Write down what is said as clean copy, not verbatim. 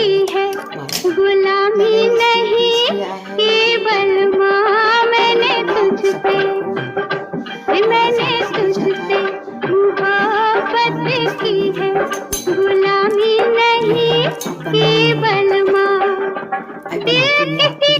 की है, गुलामी नहीं केवल माँ। मैंने तुझसे मोहब्बत की है, गुलामी नहीं केवल माँ। दिल की